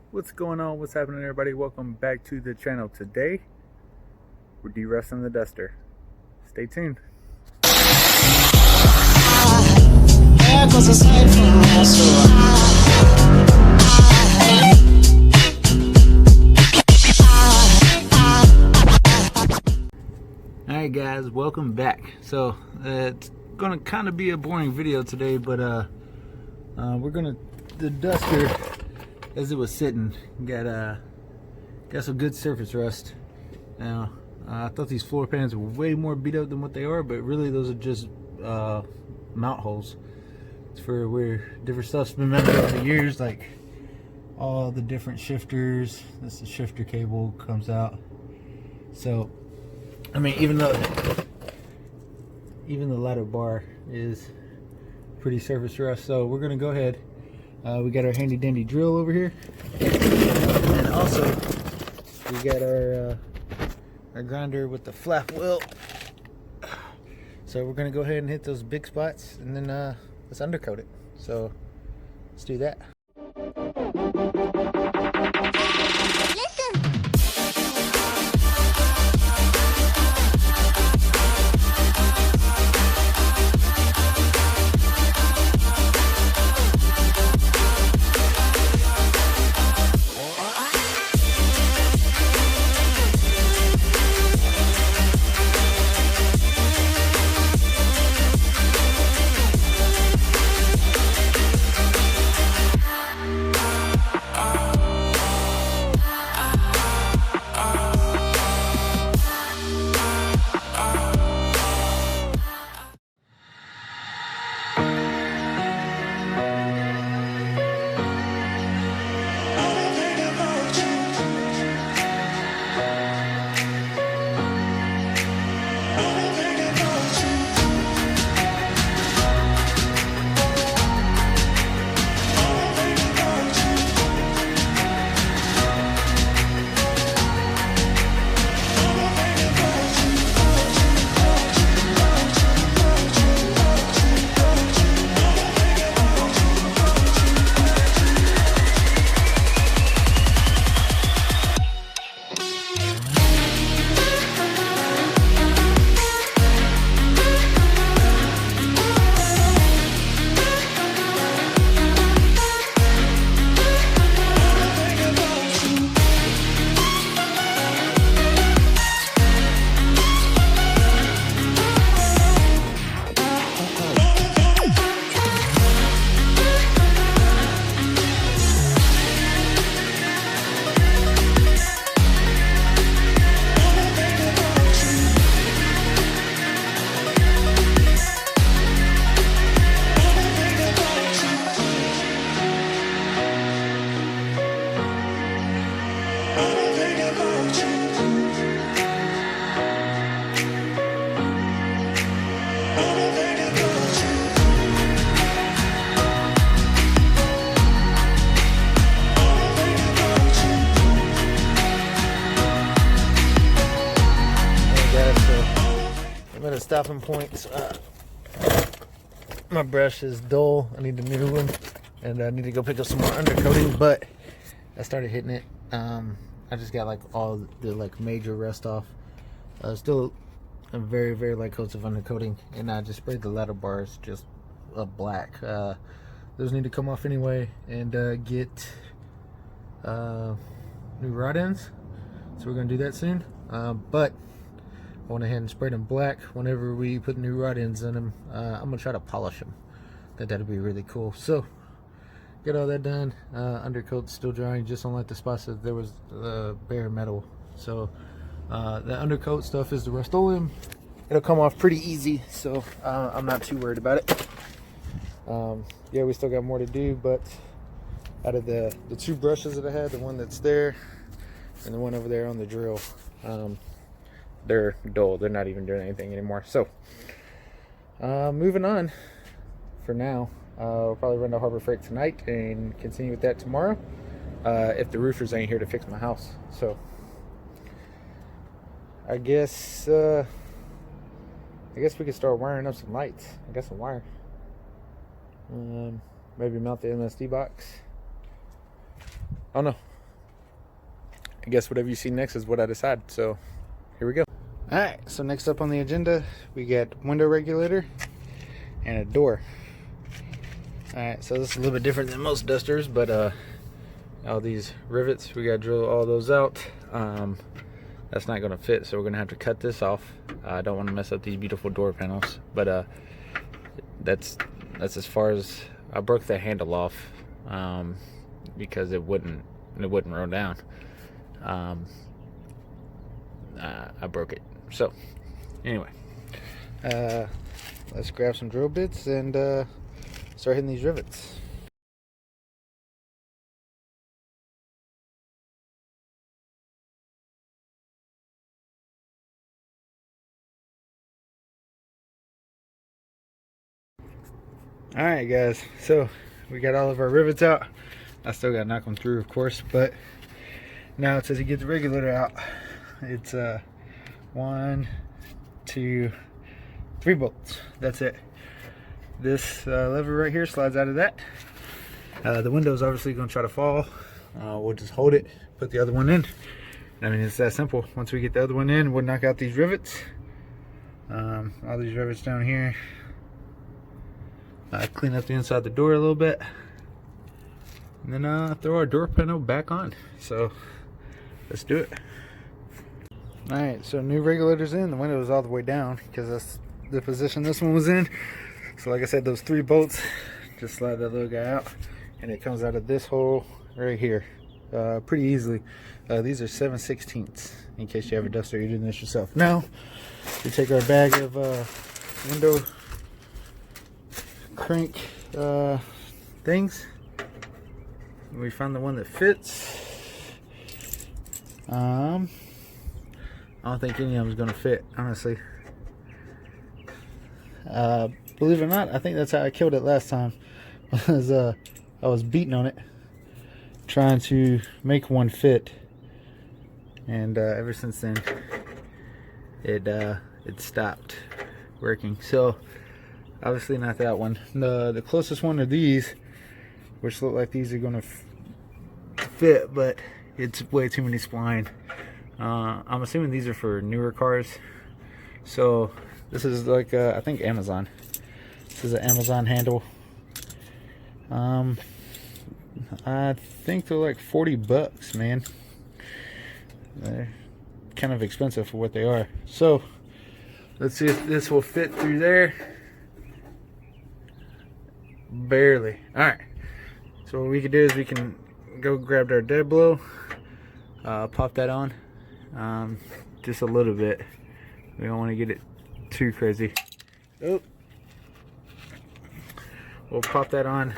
What's going on? What's happening, everybody? Welcome back to the channel. Today we're de-rusting the duster. Stay tuned. Alright guys, welcome back. So it's gonna kind of be a boring video today, but the duster, as it was sitting, got some good surface rust. Now I thought these floor pans were way more beat up than what they are, but really those are just mount holes. It's for where different stuff's been mounted over the years, like all the different shifters. This is the shifter cable comes out. So I mean, even the ladder bar is pretty surface rust. So we're gonna go ahead. We got our handy dandy drill over here, and also we got our grinder with the flap wheel. So we're gonna go ahead and hit those big spots, and then let's undercoat it. So let's do that. I'm at a stopping point. My brush is dull. I need a new one, and I need to go pick up some more undercoating. But I started hitting it. I just got like all the like major rust off. Still a very light coats of undercoating, and I just sprayed the ladder bars just black. Those need to come off anyway, and get new rod ends. So we're gonna do that soon. But I went ahead and sprayed them black. Whenever we put new rod ends in them, I'm gonna try to polish them. I think that'd be really cool. So get all that done. Undercoat's still drying, just on like the spots that there was bare metal. So the undercoat stuff is the Rust-Oleum. It'll come off pretty easy, so I'm not too worried about it. Yeah, we still got more to do, but out of the two brushes that I had, the one that's there and the one over there on the drill, they're dull. They're not even doing anything anymore. So moving on for now. We'll probably run to Harbor Freight tonight and continue with that tomorrow, if the roofers ain't here to fix my house. So I guess we could start wiring up some lights. I got some wire. Maybe mount the MSD box. Oh no, I guess whatever you see next is what I decide. So here we go. All right, so next up on the agenda, we get window regulator and a door. All right, so this is a little bit different than most dusters, but all these rivets, we gotta drill all those out. That's not gonna fit, so we're gonna have to cut this off. I don't want to mess up these beautiful door panels, but that's as far as I broke the handle off because it wouldn't roll down. I broke it. So anyway, let's grab some drill bits and start hitting these rivets. Alright guys, so we got all of our rivets out. I still gotta knock them through, of course, but now it says you get the regulator out. It's 1, 2, 3 bolts. That's it. This lever right here slides out of that. The window's obviously gonna try to fall. We'll just hold it, put the other one in. I mean, it's that simple. Once we get the other one in, we'll knock out these rivets. All these rivets down here. Clean up the inside of the door a little bit, and then throw our door panel back on. So let's do it. All right, so new regulator's in. The window is all the way down because that's the position this one was in. So like I said, those 3 bolts, just slide that little guy out, and it comes out of this hole right here pretty easily. These are 7/16 in case you have a duster, you're doing this yourself. Now we take our bag of window crank things. We found the one that fits. I don't think any of them is going to fit, honestly. Believe it or not, I think that's how I killed it last time. I was beating on it, trying to make one fit, and ever since then, it stopped working. So obviously not that one. The closest one are these, which look like these are going to fit, but it's way too many spline. I'm assuming these are for newer cars. So this is like I think Amazon. This is an Amazon handle. I think they're like 40 bucks, man. They're kind of expensive for what they are. So let's see if this will fit through there. Barely. Alright, so what we can do is we can go grab our dead blow, pop that on, just a little bit. We don't want to get it too crazy. Oh, we'll pop that on,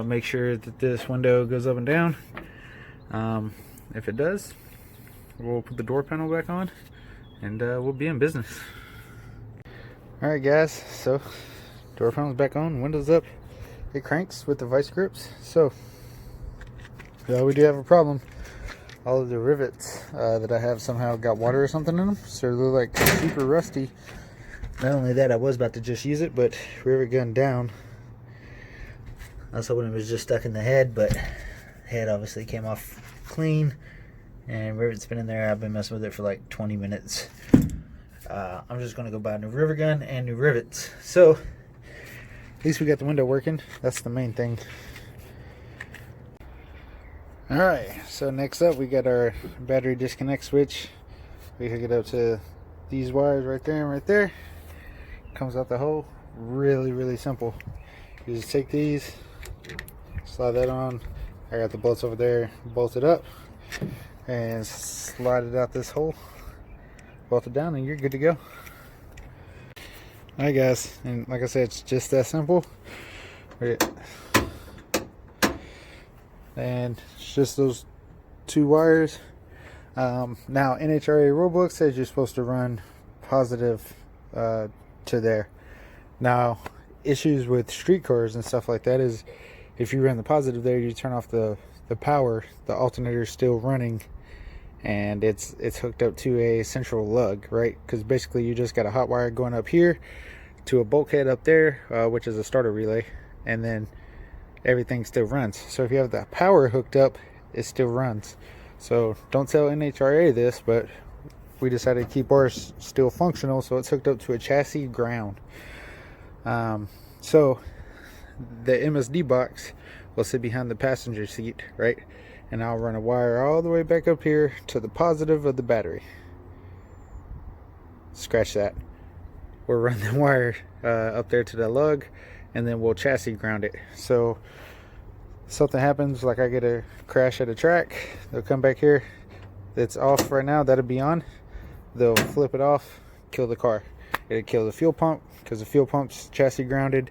make sure that this window goes up and down. If it does, we'll put the door panel back on, and we'll be in business. Alright guys, so door panel's back on, windows up. It cranks with the vice grips. So we do have a problem. All of the rivets that I have somehow got water or something in them, so they're like super rusty. Not only that, I was about to just use it, but rivet gun down. I was hoping it was just stuck in the head, but head obviously came off clean, and rivet's been in there. I've been messing with it for like 20 minutes. I'm just gonna go buy a new rivet gun and new rivets. So at least we got the window working. That's the main thing. Alright, so next up we got our battery disconnect switch. We hook it up to these wires right there and right there. Comes out the hole. Really simple. You just take these, slide that on. I got the bolts over there bolted up, and slide it out this hole, bolt it down, and you're good to go. Alright guys, and like I said, it's just that simple. And it's just those 2 wires. Now NHRA rulebook says you're supposed to run positive to there. Now issues with street cars and stuff like that is if you run the positive there, you turn off the power, the alternator is still running, and it's hooked up to a central lug, right? Because basically you just got a hot wire going up here to a bulkhead up there, which is a starter relay, and then everything still runs. So if you have the power hooked up, it still runs. So don't tell NHRA this, but we decided to keep ours still functional, so it's hooked up to a chassis ground. So the MSD box will sit behind the passenger seat, right? And I'll run a wire all the way back up here to the positive of the battery. Scratch that. We'll run the wire up there to the lug, and then we'll chassis ground it. So something happens, like I get a crash at a track, they'll come back here. It's off right now, that'll be on. They'll flip it off, kill the car. It'll kill the fuel pump, because the fuel pump's chassis grounded.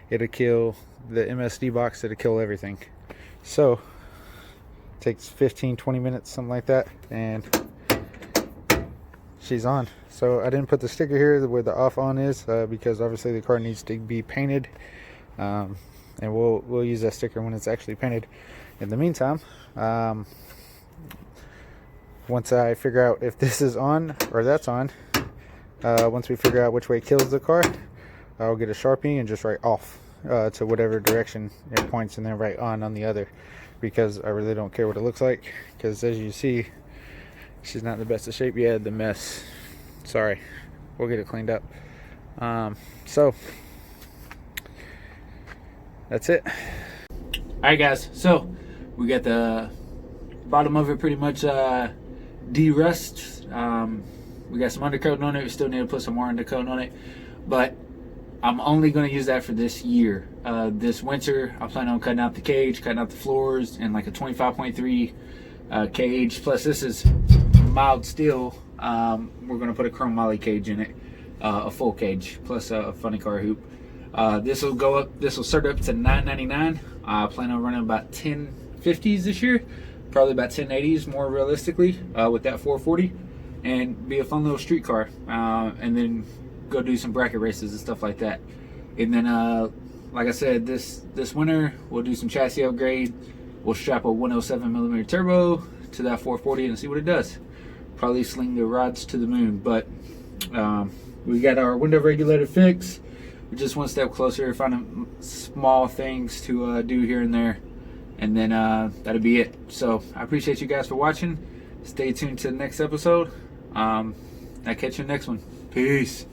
It'll kill the MSD box, it'll kill everything. So it takes 15-20 minutes, something like that, and she's on. So I didn't put the sticker here where the off on is, because obviously the car needs to be painted, and we'll use that sticker when it's actually painted. In the meantime, once I figure out if this is on or that's on, once we figure out which way kills the car, I'll get a Sharpie and just write off to whatever direction it points, and then write on the other, because I really don't care what it looks like, because as you see, she's not in the best of shape. Yeah, the mess. Sorry, we'll get it cleaned up. So that's it. Alright guys, so we got the bottom of it pretty much de-rust. We got some undercoat on it. We still need to put some more undercoat on it, but I'm only going to use that for this year. This winter I plan on cutting out the cage, cutting out the floors, and like a 25.3 cage. Plus this is mild steel. We're going to put a chrome moly cage in it, a full cage, plus a funny car hoop. This will go up. This will start up to $9.99. I plan on running about 1050s this year, probably about 1080s more realistically, with that 440, and be a fun little street car, and then go do some bracket races and stuff like that. And then like I said, this winter we'll do some chassis upgrade. We'll strap a 107mm turbo to that 440 and see what it does. Probably sling the rods to the moon. But we got our window regulator fixed. We're just one step closer, finding small things to do here and there, and then that'll be it. So I appreciate you guys for watching. Stay tuned to the next episode. I'll catch you in the next one. Peace.